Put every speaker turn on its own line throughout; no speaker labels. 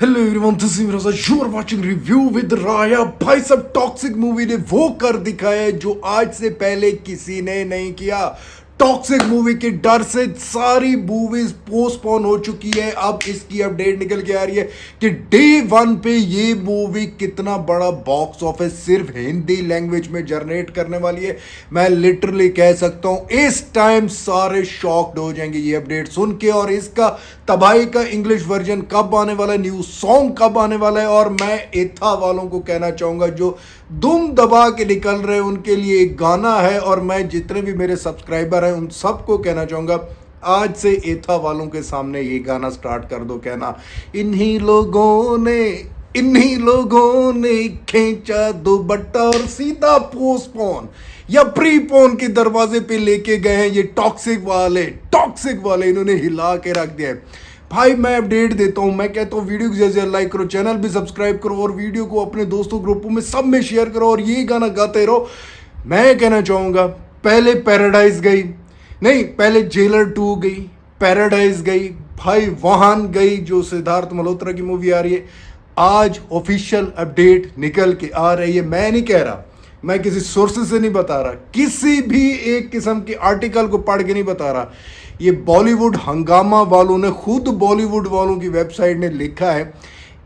Hello everyone, this is Miraj. You are watching review with Raya. भाई सब toxic movie ने वो कर दिखाया है जो आज से पहले किसी ने नहीं किया। टॉक्सिक मूवी के डर से सारी मूवीज पोस्टपोन हो चुकी है। अब इसकी अपडेट निकल के आ रही है कि डे वन पे ये मूवी कितना बड़ा बॉक्स ऑफिस सिर्फ हिंदी लैंग्वेज में जनरेट करने वाली है। मैं लिटरली कह सकता हूं इस टाइम सारे शॉक्ड हो जाएंगे ये अपडेट सुन के। और इसका तबाही का इंग्लिश वर्जन कब आने वाला है, न्यू सॉन्ग कब आने वाला है। और मैं एथा वालों को कहना चाहूंगा जो दुम दबा के निकल रहे हैं उनके लिए एक गाना है। और मैं जितने भी मेरे सब्सक्राइबर हैं उन सबको कहना चाहूंगा आज से एथा वालों के सामने ये गाना स्टार्ट कर दो। कहना इन्हीं लोगों ने खींचा दुपट्टा और सीधा पोस्टपोन या प्रीपोन के दरवाजे पे लेके गए हैं। ये टॉक्सिक वाले इन्होंने हिला के रख दिया है। भाई मैं अपडेट देता हूं, मैं कहता हूं वीडियो को जैसे लाइक करो, चैनल भी सब्सक्राइब करो और वीडियो को अपने दोस्तों ग्रुपों में सब में शेयर करो और ये गाना गाते रहो। मैं कहना चाहूंगा पहले पैराडाइज गई, नहीं पहले जेलर 2 गई, पैराडाइज गई, भाई वाहन गई जो सिद्धार्थ मल्होत्रा की मूवी आ रही है। आज ऑफिशियल अपडेट निकल के आ रही है। मैं नहीं कह रहा, मैं किसी सोर्सेज से नहीं बता रहा, किसी भी एक किस्म के आर्टिकल को पढ़ के नहीं बता रहा। ये बॉलीवुड हंगामा वालों ने, खुद बॉलीवुड वालों की वेबसाइट ने लिखा है।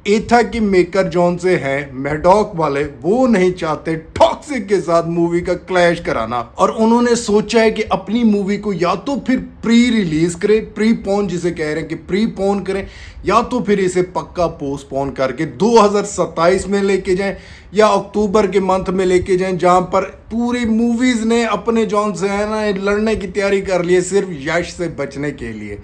एथा के मेकर जॉन से हैं मैडॉक वाले, वो नहीं चाहते टॉक्सिक के साथ मूवी का क्लैश कराना। और उन्होंने सोचा है कि अपनी मूवी को या तो फिर प्री रिलीज करें, प्री पोन जिसे कह रहे हैं कि प्री पोन करें, या तो फिर इसे पक्का पोस्टपोन करके 2027 में लेके जाएं या अक्टूबर के मंथ में लेके जाएं, जहां पर पूरी मूवीज ने अपने जॉन से है ना लड़ने की तैयारी कर ली है सिर्फ यश से बचने के लिए।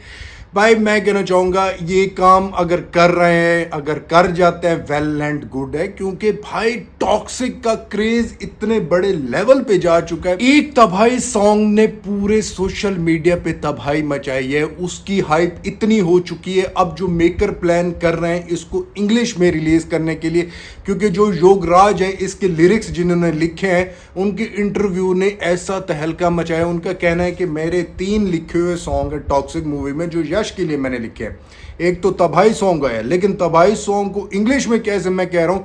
भाई मैं कहना चाहूंगा ये काम अगर कर रहे हैं, अगर कर जाते हैं, वेल एंड गुड है। क्योंकि भाई टॉक्सिक का क्रेज इतने बड़े लेवल पे जा चुका है। एक तबाही सॉन्ग ने पूरे सोशल मीडिया पे तबाही मचाई है, उसकी हाइप इतनी हो चुकी है। अब जो मेकर प्लान कर रहे हैं इसको इंग्लिश में रिलीज करने के लिए, क्योंकि जो योगराज है इसके लिरिक्स जिन्होंने लिखे हैं उनके इंटरव्यू ने ऐसा तहलका मचाया। उनका कहना है कि मेरे 3 लिखे हुए सॉन्ग है टॉक्सिक मूवी में जो यश के लिए मैंने लिखे हैं। एक तो तबाही सॉन्ग है, लेकिन तबाही सॉन्ग को इंग्लिश में कैसे मैं कह रहा हूं,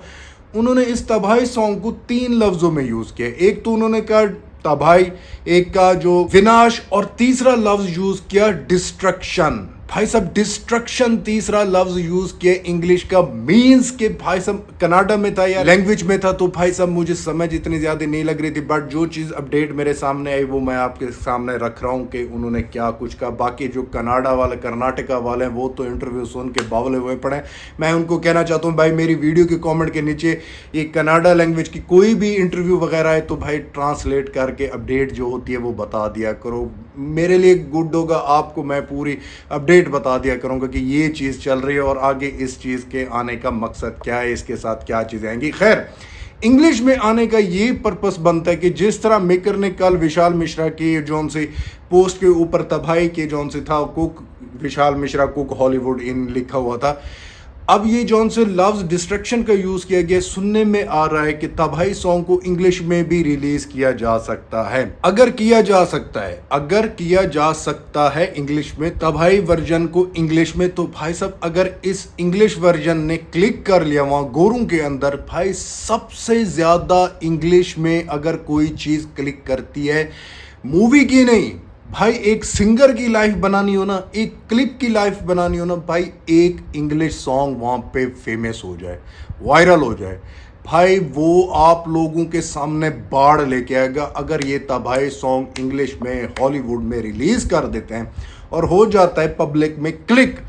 उन्होंने इस तबाही सॉन्ग को 3 लफ्जों में यूज किया। एक तो उन्होंने कहा तबाही, एक का जो विनाश, और तीसरा लफ्ज यूज किया डिस्ट्रक्शन। भाई साहब डिस्ट्रक्शन तीसरा लफ्ज यूज किया इंग्लिश का, मींस के भाई साहब कनाडा में था या लैंग्वेज में था, तो भाई साहब मुझे समझ इतनी ज्यादा नहीं लग रही थी। बट जो चीज अपडेट मेरे सामने आई वो मैं आपके सामने रख रहा हूँ कि उन्होंने क्या कुछ कहा। बाकी जो कनाडा वाले, कर्नाटका वाले हैं वो तो इंटरव्यू सुन के बावले हुए पड़े। मैं उनको कहना चाहता हूँ भाई मेरी वीडियो के कॉमेंट के नीचे ये कनाडा लैंग्वेज की कोई भी इंटरव्यू वगैरह है तो भाई ट्रांसलेट करके अपडेट जो होती है वो बता दिया करो। मेरे लिए गुड होगा, आपको मैं पूरी अपडेट बता दिया करूंगा कि ये चीज़ चल रही है और आगे इस चीज़ के आने का मकसद क्या है, इसके साथ क्या चीज़ें आएंगी। खैर इंग्लिश में आने का ये पर्पस बनता है कि जिस तरह मेकर ने कल विशाल मिश्रा की जौन सी पोस्ट के ऊपर तबाही के जौन से था cook, Vishal Mishra cook Hollywood इन लिखा हुआ था, अब ये जौन से लफ्ज डिस्ट्रक्शन का यूज किया गया, सुनने में आ रहा है कि तबाही सॉन्ग को इंग्लिश में भी रिलीज किया जा सकता है। अगर किया जा सकता है इंग्लिश में तबाही वर्जन को इंग्लिश में, तो भाई साहब अगर इस इंग्लिश वर्जन ने क्लिक कर लिया वहां गोरों के अंदर, भाई सबसे ज्यादा इंग्लिश में अगर कोई चीज क्लिक करती है मूवी की नहीं, भाई एक सिंगर की लाइफ बनानी हो ना, एक क्लिप की लाइफ बनानी हो ना, भाई एक इंग्लिश सॉन्ग वहाँ पे फेमस हो जाए, वायरल हो जाए, भाई वो आप लोगों के सामने बाढ़ लेके आएगा। अगर ये तबाही सॉन्ग इंग्लिश में हॉलीवुड में रिलीज कर देते हैं और हो जाता है पब्लिक में क्लिक,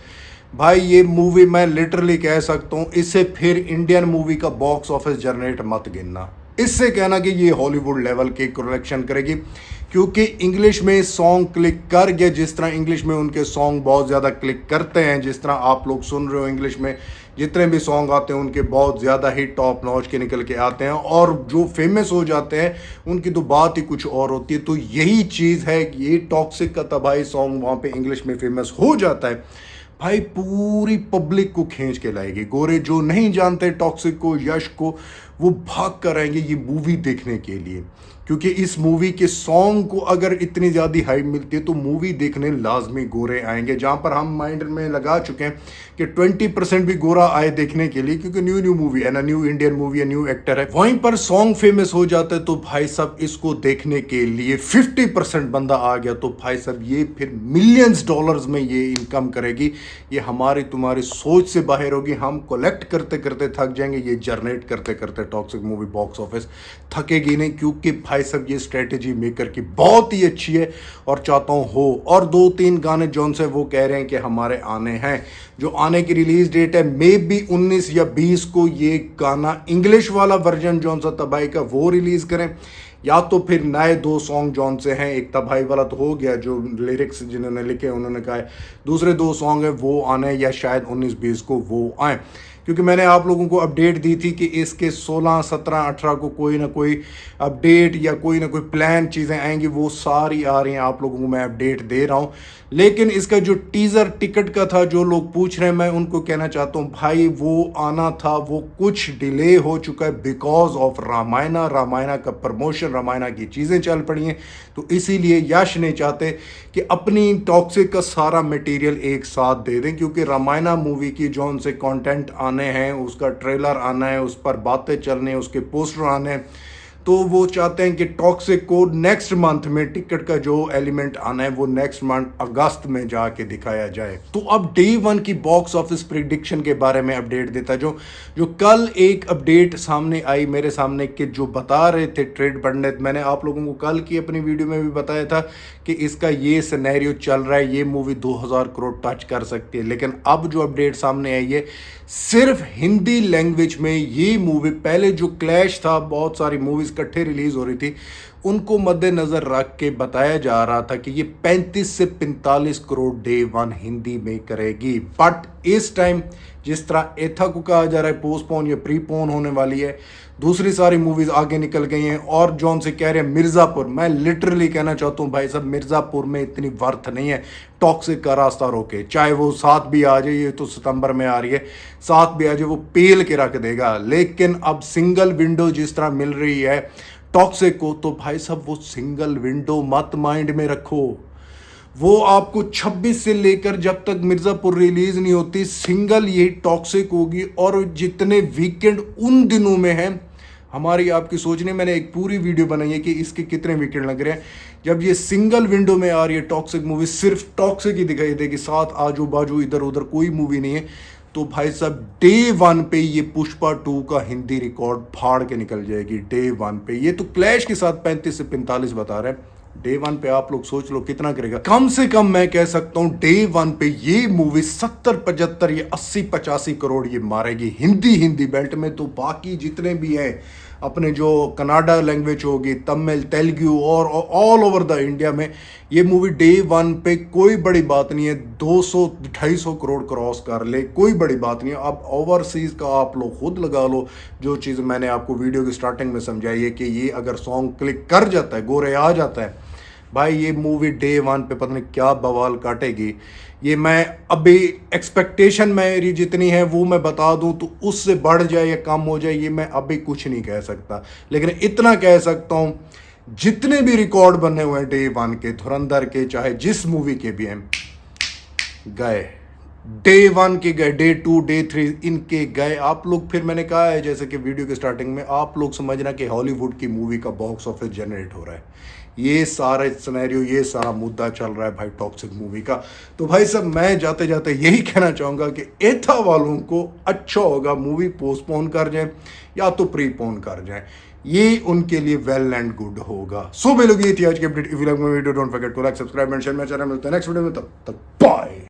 भाई ये मूवी मैं लिटरली कह सकता हूँ इसे फिर इंडियन मूवी का बॉक्स ऑफिस जनरेट मत गिनना। इससे कहना कि ये हॉलीवुड लेवल की कलेक्शन करेगी, क्योंकि इंग्लिश में सॉन्ग क्लिक कर गया। जिस तरह इंग्लिश में उनके सॉन्ग बहुत ज़्यादा क्लिक करते हैं, जिस तरह आप लोग सुन रहे हो इंग्लिश में जितने भी सॉन्ग आते हैं उनके बहुत ज़्यादा ही टॉप नॉच के निकल के आते हैं और जो फेमस हो जाते हैं उनकी तो बात ही कुछ और होती है। तो यही चीज़ है कि ये टॉक्सिक का तबाही सॉन्ग वहाँ पे इंग्लिश में फेमस हो जाता है। भाई पूरी पब्लिक को खींच के लाएगी। गोरे जो नहीं जानते टॉक्सिक को, यश को, वो भाग कर आएंगे ये मूवी देखने के लिए, क्योंकि इस मूवी के सॉन्ग को अगर इतनी ज़्यादा हाइप मिलती है तो मूवी देखने लाजमी गोरे आएंगे। जहां पर हम माइंड में लगा चुके हैं कि 20% भी गोरा आए देखने के लिए, क्योंकि न्यू मूवी है ना, न्यू इंडियन मूवी है, न्यू एक्टर है, वहीं पर सॉन्ग फेमस हो जाता है तो भाई साहब इसको देखने के लिए 50% बंदा आ गया तो भाई साहब ये फिर मिलियंस डॉलर्स में ये इनकम करेगी। ये हमारी तुम्हारी सोच से बाहर होगी। हम कलेक्ट करते करते थक जाएंगे, ये जनरेट करते करते टॉक्सिक मूवी बॉक्स ऑफिस थकेगी नहीं, क्योंकि भाई साहब ये स्ट्रेटेजी मेकर की बहुत ही अच्छी है और चाहता हूँ हो। और 2-3 गाने जौन से वो कह रहे हैं कि हमारे आने हैं, जो आने की रिलीज डेट है मे बी 19 या 20 को ये गाना इंग्लिश वाला वर्जन जौन सा तबाही का वो रिलीज करें, या तो फिर नए 2 सॉन्ग जौन से हैं, एक तबाही वाला तो हो गया जो लिरिक्स जिन्होंने लिखे उन्होंने कहा है, दूसरे 2 सॉन्ग हैं वो आने या शायद 19-20 को वो आए। क्योंकि मैंने आप लोगों को अपडेट दी थी कि इसके 16, 17, 18 को कोई ना कोई अपडेट या कोई ना कोई प्लान चीज़ें आएंगी, वो सारी आ रही हैं, आप लोगों को मैं अपडेट दे रहा हूँ। लेकिन इसका जो टीज़र टिकट का था जो लोग पूछ रहे हैं, मैं उनको कहना चाहता हूँ भाई वो आना था, वो कुछ डिले हो चुका है बिकॉज ऑफ रामायणा। रामायणा का प्रमोशन, रामायणा की चीज़ें चल पड़ी हैं, तो इसीलिए यश नहीं चाहते कि अपनी टॉक्सिक का सारा मटेरियल एक साथ दे दें, क्योंकि रामायणा मूवी की जौन से कंटेंट आने हैं, उसका ट्रेलर आना है, उस पर बातें चलने हैं, उसके पोस्टर आने हैं, तो वो चाहते हैं कि टॉक्सिक को नेक्स्ट मंथ में टिकट का जो एलिमेंट आना है वो नेक्स्ट मंथ अगस्त में जाके दिखाया जाए। तो अब डे 1 की बॉक्स ऑफिस प्रिडिक्शन के बारे में अपडेट देता जो कल एक अपडेट सामने आई मेरे सामने कि जो बता रहे थे ट्रेड पंडित, मैंने आप लोगों को कल की अपनी वीडियो में भी बताया था कि इसका ये सिनेरियो चल रहा है, ये मूवी 2000 करोड़ टच कर सकती है। लेकिन अब जो अपडेट सामने आई है सिर्फ हिंदी लैंग्वेज में ये मूवी, पहले जो क्लैश था बहुत सारी मूवीज इकट्ठे रिलीज हो रही थी, उनको मद्देनजर रख के बताया जा रहा था कि ये 35 से 45 करोड़ डे 1 हिंदी में करेगी। बट इस टाइम जिस तरह एथा को कहा जा रहा है पोस्टपोन या प्रीपोन होने वाली है, दूसरी सारी मूवीज आगे निकल गई हैं, और जॉन से कह रहे हैं मिर्ज़ापुर, मैं लिटरली कहना चाहता हूँ भाई साहब मिर्ज़ापुर में इतनी वर्थ नहीं है टॉक्सिक का रास्ता रोके, चाहे वो 7 भी आ जाए, ये तो सितंबर में आ रही है, 7 भी आ जाए वो पेल के रख देगा। लेकिन अब सिंगल विंडो जिस तरह मिल रही है टॉक्सिक को, तो भाई साहब वो सिंगल विंडो मत माइंड में रखो, वो आपको 26 से लेकर जब तक मिर्ज़ापुर रिलीज नहीं होती सिंगल ये टॉक्सिक होगी। और जितने वीकेंड उन दिनों में हैं, हमारी आपकी सोचने, मैंने एक पूरी वीडियो बनाई है कि इसके कितने वीकेंड लग रहे हैं। जब ये सिंगल विंडो में आ रही है टॉक्सिक मूवी, सिर्फ टॉक्सिक ही दिखाई देगी, साथ आजू बाजू इधर उधर कोई मूवी नहीं है, तो भाई साहब डे 1 पे ये पुष्पा 2 का हिंदी रिकॉर्ड फाड़ के निकल जाएगी। डे 1 पे ये तो क्लैश के साथ 35 से 45 बता रहे हैं, डे 1 पे आप लोग सोच लो कितना करेगा। कम से कम मैं कह सकता हूं डे 1 पे ये मूवी 70-75 ये 80-85 करोड़ ये मारेगी हिंदी बेल्ट में। तो बाकी जितने भी हैं अपने जो कनाडा लैंग्वेज होगी, तमिल, तेलुगु और ऑल ओवर द इंडिया में ये मूवी डे 1 पे कोई बड़ी बात नहीं है, 200-250 करोड़ क्रॉस कर ले, कोई बड़ी बात नहीं है। अब ओवरसीज का आप लोग खुद लगा लो, जो चीज़ मैंने आपको वीडियो की स्टार्टिंग में समझाई है कि ये अगर सॉन्ग क्लिक कर जाता है, गोरे आ जाता है, भाई ये मूवी डे 1 पे पता नहीं क्या बवाल काटेगी। ये मैं अभी एक्सपेक्टेशन मेरी जितनी है वो मैं बता दूं तो उससे बढ़ जाए या कम हो जाए ये मैं अभी कुछ नहीं कह सकता, लेकिन इतना कह सकता हूं जितने भी रिकॉर्ड बने हुए हैं डे 1 के, धुरंधर के, चाहे जिस मूवी के भी हैं, गए डे 1 के गए, डे 2, डे 3 इनके गए। आप लोग फिर मैंने कहा है जैसे कि वीडियो के स्टार्टिंग में, आप लोग समझना कि हॉलीवुड की मूवी का बॉक्स ऑफिस जनरेट हो रहा है, ये सारा सिनेरियो, ये सारा मुद्दा चल रहा है भाई टॉक्सिक मूवी का। तो भाई सब मैं जाते जाते यही कहना चाहूँगा कि एथा वालों को अच्छा होगा मूवी पोस्टपोन कर जाए या तो प्रीपोन कर जाए, ये उनके लिए वेल एंड गुड होगा। सो भाई लोग ये थी आज की update. If you like my video don't forget to like, subscribe and share my channel. मिलते हैं नेक्स्ट वीडियो में, तब तक